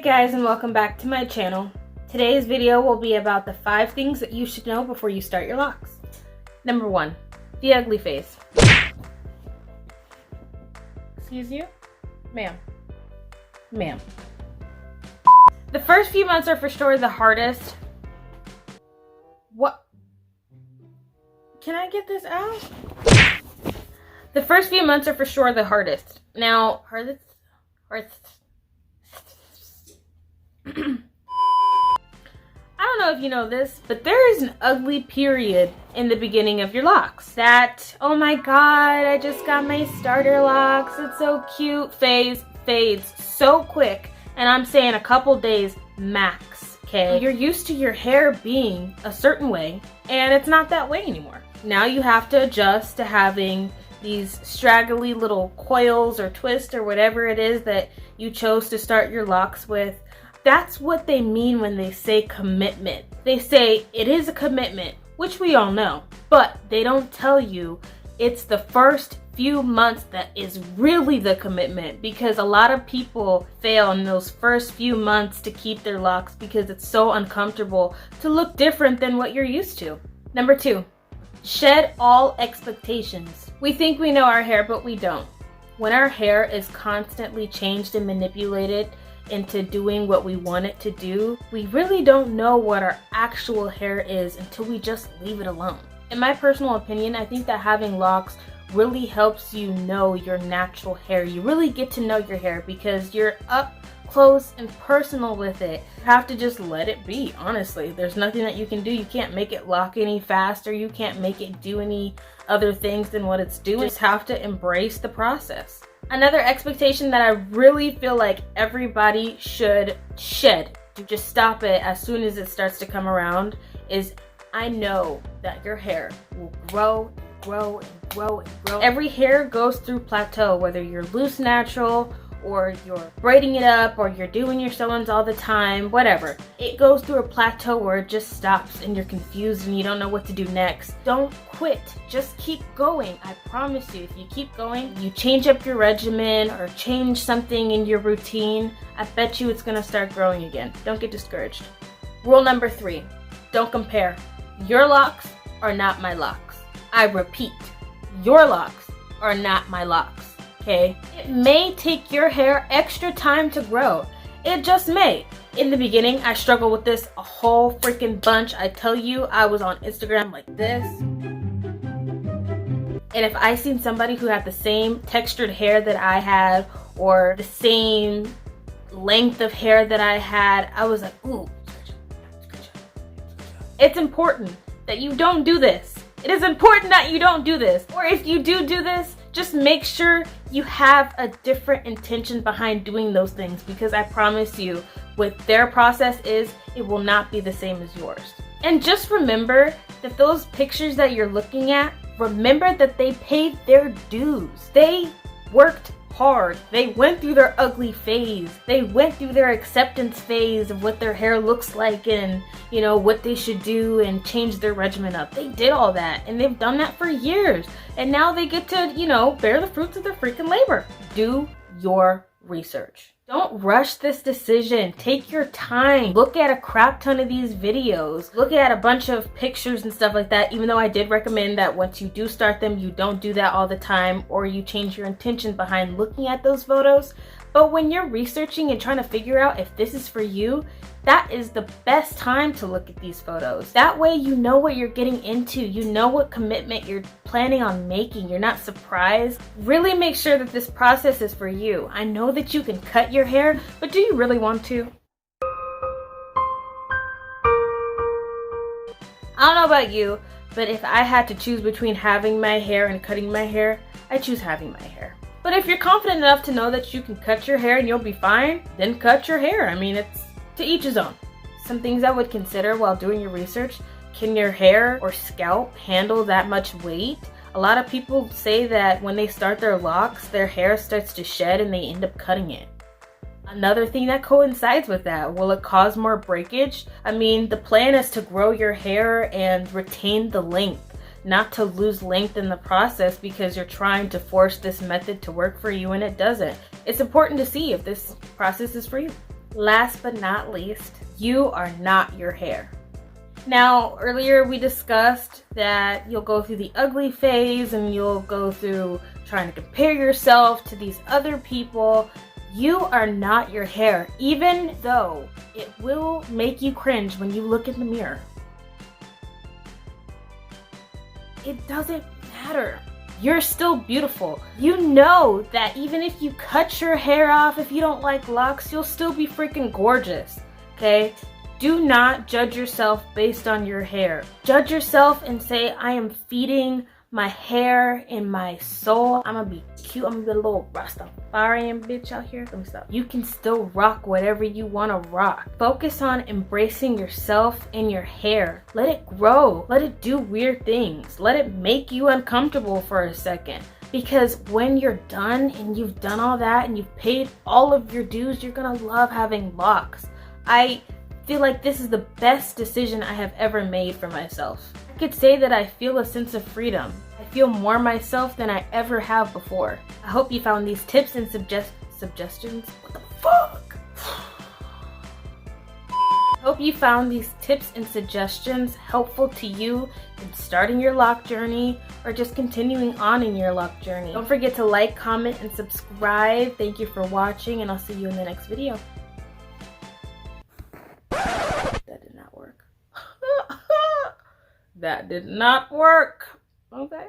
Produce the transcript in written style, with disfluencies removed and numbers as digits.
guys, and welcome back to my channel. Today's video will be about the 5 things that you should know before you start your locks. Number 1, the ugly phase. Excuse you? Ma'am. Ma'am. The first few months are for sure the hardest. What? Can I get this out? The first few months are for sure the hardest. Now, hardest. I don't know if you know this, but there is an ugly period in the beginning of your locks. That, oh my god, I just got my starter locks, it's so cute, phase fades so quick. And I'm saying a couple days max, okay? You're used to your hair being a certain way, and it's not that way anymore. Now you have to adjust to having these straggly little coils or twists or whatever it is that you chose to start your locks with. That's what they mean when they say commitment. They say it is a commitment, which we all know, but they don't tell you it's the first few months that is really the commitment, because a lot of people fail in those first few months to keep their locks because it's so uncomfortable to look different than what you're used to. Number 2, shed all expectations. We think we know our hair, but we don't. When our hair is constantly changed and manipulated into doing what we want it to do, we really don't know what our actual hair is until we just leave it alone. In my personal opinion, I think that having locks really helps you know your natural hair. You really get to know your hair because you're up close and personal with it. You have to just let it be, honestly. There's nothing that you can do. You can't make it lock any faster. You can't make it do any other things than what it's doing. You just have to embrace the process. Another expectation that I really feel like everybody should shed, just stop it as soon as it starts to come around, is I know that your hair will grow and grow and grow. Every hair goes through plateau, whether you're loose natural or you're braiding it up or you're doing your sew-ins all the time, whatever. It goes through a plateau where it just stops and you're confused and you don't know what to do next. Don't quit, just keep going. I promise you, if you keep going, you change up your regimen or change something in your routine, I bet you it's gonna start growing again. Don't get discouraged. Rule number 3, don't compare. Your locks are not my locks. I repeat, your locks are not my locks. Okay? It may take your hair extra time to grow. It just may. In the beginning, I struggled with this a whole freaking bunch. I tell you, I was on Instagram like this. And if I seen somebody who had the same textured hair that I had or the same length of hair that I had, I was like, ooh. It's important that you don't do this. It is important that you don't do this. Or if you do this, just make sure you have a different intention behind doing those things, because I promise you, what their process is, it will not be the same as yours. And just remember that those pictures that you're looking at, remember that they paid their dues. They worked hard. They went through their ugly phase. They went through their acceptance phase of what their hair looks like and, you know, what they should do and change their regimen up. They did all that and they've done that for years. And now they get to, you know, bear the fruits of their freaking labor. Do your research. Don't rush this decision. Take your time. Look at a crap ton of these videos. Look at a bunch of pictures and stuff like that, even though I did recommend that once you do start them, you don't do that all the time, or you change your intention behind looking at those photos. But when you're researching and trying to figure out if this is for you, that is the best time to look at these photos. That way you know what you're getting into. You know what commitment you're planning on making. You're not surprised. Really make sure that this process is for you. I know that you can cut your hair, but do you really want to? I don't know about you, but if I had to choose between having my hair and cutting my hair, I choose having my hair. But if you're confident enough to know that you can cut your hair and you'll be fine, then cut your hair. I mean, it's to each his own. Some things I would consider while doing your research: can your hair or scalp handle that much weight? A lot of people say that when they start their locks, their hair starts to shed and they end up cutting it. Another thing that coincides with that, will it cause more breakage? I mean, the plan is to grow your hair and retain the length, not to lose length in the process because you're trying to force this method to work for you and it doesn't. It's important to see if this process is for you. Last but not least, you are not your hair. Now, earlier we discussed that you'll go through the ugly phase and you'll go through trying to compare yourself to these other people. You are not your hair, even though it will make you cringe when you look in the mirror. It doesn't matter. You're still beautiful. You know that even if you cut your hair off, if you don't like locks, you'll still be freaking gorgeous, okay? Do not judge yourself based on your hair. Judge yourself and say, I am feeding my hair and my soul. I'm gonna be cute. I'm gonna be a little Rastafarian bitch out here. Let me stop. You can still rock whatever you wanna rock. Focus on embracing yourself and your hair. Let it grow. Let it do weird things. Let it make you uncomfortable for a second. Because when you're done and you've done all that and you've paid all of your dues, you're gonna love having locks. I feel like this is the best decision I have ever made for myself. I could say that I feel a sense of freedom. I feel more myself than I ever have before. I hope you found these tips and suggestions. What the fuck? I hope you found these tips and suggestions helpful to you in starting your lock journey or just continuing on in your lock journey. Don't forget to like, comment, and subscribe. Thank you for watching, and I'll see you in the next video. That did not work. That did not work. Okay.